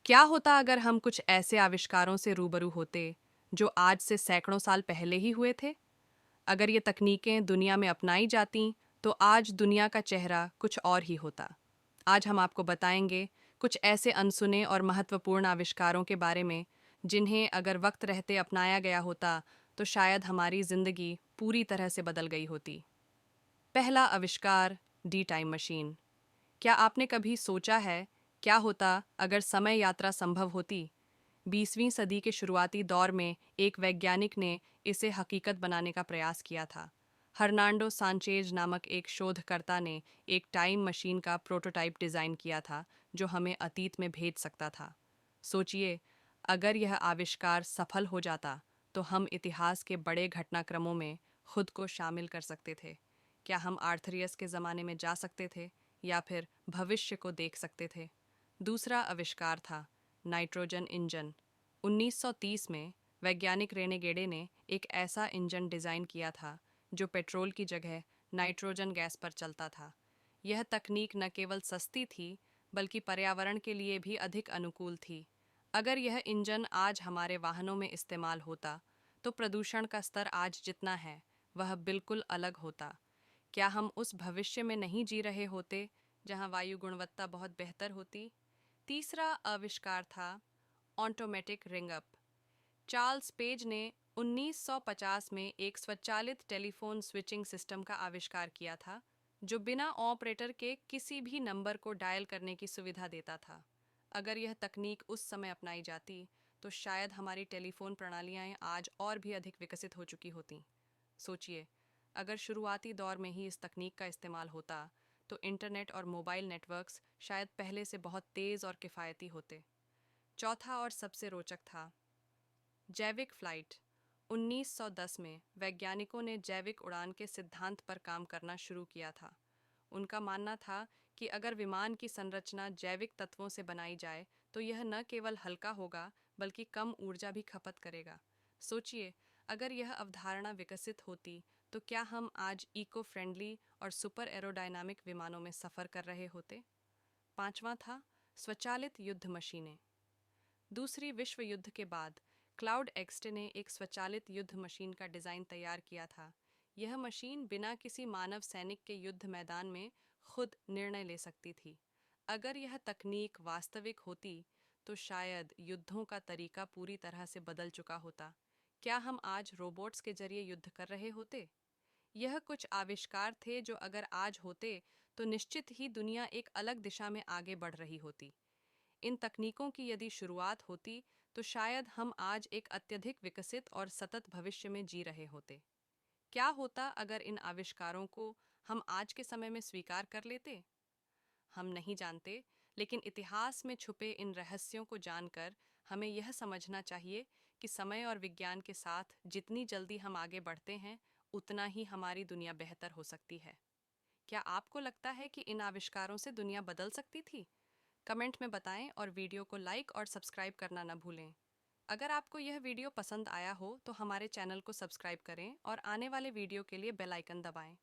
क्या होता अगर हम कुछ ऐसे आविष्कारों से रूबरू होते जो आज से सैकड़ों साल पहले ही हुए थे? अगर ये तकनीकें दुनिया में अपनाई जाती तो आज दुनिया का चेहरा कुछ और ही होता। आज हम आपको बताएंगे कुछ ऐसे अनसुने और महत्वपूर्ण आविष्कारों के बारे में जिन्हें अगर वक्त रहते अपनाया गया होता तो शायद हमारी जिंदगी पूरी तरह से बदल गई होती। पहला आविष्कार, डी टाइम मशीन। क्या आपने कभी सोचा है क्या होता अगर समय यात्रा संभव होती? 20वीं सदी के शुरुआती दौर में एक वैज्ञानिक ने इसे हकीकत बनाने का प्रयास किया था। हर्नांडो सांचेज नामक एक शोधकर्ता ने एक टाइम मशीन का प्रोटोटाइप डिज़ाइन किया था जो हमें अतीत में भेज सकता था। सोचिए, अगर यह आविष्कार सफल हो जाता तो हम इतिहास के बड़े घटनाक्रमों में खुद को शामिल कर सकते थे। क्या हम आर्थरियस के ज़माने में जा सकते थे या फिर भविष्य को देख सकते थे? दूसरा आविष्कार था नाइट्रोजन इंजन। 1930 में वैज्ञानिक रेने गेडे ने एक ऐसा इंजन डिज़ाइन किया था जो पेट्रोल की जगह नाइट्रोजन गैस पर चलता था। यह तकनीक न केवल सस्ती थी बल्कि पर्यावरण के लिए भी अधिक अनुकूल थी। अगर यह इंजन आज हमारे वाहनों में इस्तेमाल होता तो प्रदूषण का स्तर आज जितना है वह बिल्कुल अलग होता। क्या हम उस भविष्य में नहीं जी रहे होते जहां वायु गुणवत्ता बहुत बेहतर होती? तीसरा आविष्कार था automatic ring up. Charles page ने 1950 में एक स्वचालित टेलीफोन स्विचिंग सिस्टम का आविष्कार किया था जो बिना ऑपरेटर के किसी भी नंबर को डायल करने की सुविधा देता था। अगर यह तकनीक उस समय अपनाई जाती तो शायद हमारी टेलीफोन प्रणालियां आज और भी अधिक विकसित हो चुकी होतीं। सोचिए, अगर शुरुआती दौर में ही इस तकनीक का इस्तेमाल होता तो इंटरनेट और मोबाइल नेटवर्क्स शायद पहले से बहुत तेज़ और किफ़ायती होते। चौथा और सबसे रोचक था जैविक फ्लाइट। 1910 में वैज्ञानिकों ने जैविक उड़ान के सिद्धांत पर काम करना शुरू किया था। उनका मानना था कि अगर विमान की संरचना जैविक तत्वों से बनाई जाए तो यह न केवल हल्का होगा बल्कि कम ऊर्जा भी खपत करेगा। सोचिए, अगर यह अवधारणा विकसित होती तो क्या हम आज इको फ्रेंडली और सुपर एरोडायनामिक विमानों में सफ़र कर रहे होते? पांचवा था स्वचालित युद्ध मशीनें। दूसरी विश्व युद्ध के बाद क्लाउड एक्सटे ने एक स्वचालित युद्ध मशीन का डिज़ाइन तैयार किया था। यह मशीन बिना किसी मानव सैनिक के युद्ध मैदान में खुद निर्णय ले सकती थी। अगर यह तकनीक वास्तविक होती तो शायद युद्धों का तरीका पूरी तरह से बदल चुका होता। क्या हम आज रोबोट्स के जरिए युद्ध कर रहे होते? यह कुछ आविष्कार थे जो अगर आज होते तो निश्चित ही दुनिया एक अलग दिशा में आगे बढ़ रही होती। इन तकनीकों की यदि शुरुआत होती तो शायद हम आज एक अत्यधिक विकसित और सतत भविष्य में जी रहे होते। क्या होता अगर इन आविष्कारों को हम आज के समय में स्वीकार कर लेते? हम नहीं जानते, लेकिन इतिहास में छुपे इन रहस्यों को जानकर हमें यह समझना चाहिए कि समय और विज्ञान के साथ जितनी जल्दी हम आगे बढ़ते हैं उतना ही हमारी दुनिया बेहतर हो सकती है। क्या आपको लगता है कि इन आविष्कारों से दुनिया बदल सकती थी? कमेंट में बताएं और वीडियो को लाइक और सब्सक्राइब करना न भूलें। अगर आपको यह वीडियो पसंद आया हो तो हमारे चैनल को सब्सक्राइब करें और आने वाले वीडियो के लिए बेल आइकन दबाएं।